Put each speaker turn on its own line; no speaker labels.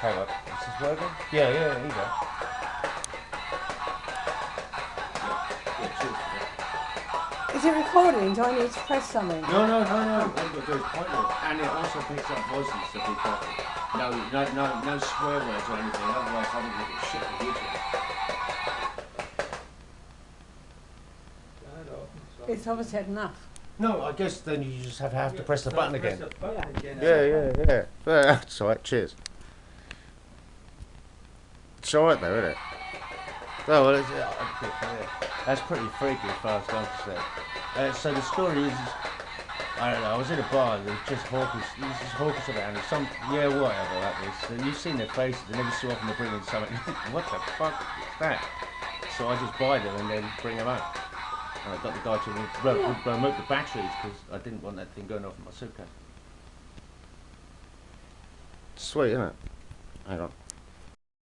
Hang on, is this working? Yeah, here you go.
Is it recording? Do I need to press something?
No. All you've got to do is point it. And it also picks up voices, so be careful. No swear words or anything, otherwise I think you'll get shit for YouTube.
It's obviously had enough.
No, I guess then you just have to press the button again.
Yeah.
Yeah. That's alright, cheers. It's alright though, isn't it? Oh, well, that's pretty freaky as far as I'm concerned. So the story is, I don't know, I was in a bar and there was just hawkers about and some, whatever that is. So you've seen their faces, and every so often they bring in something, what the fuck is that? So I just buy them and then bring them out. And I got the guy to remove the batteries because I didn't want that thing going off in my suitcase. Sweet, isn't it? Hang on.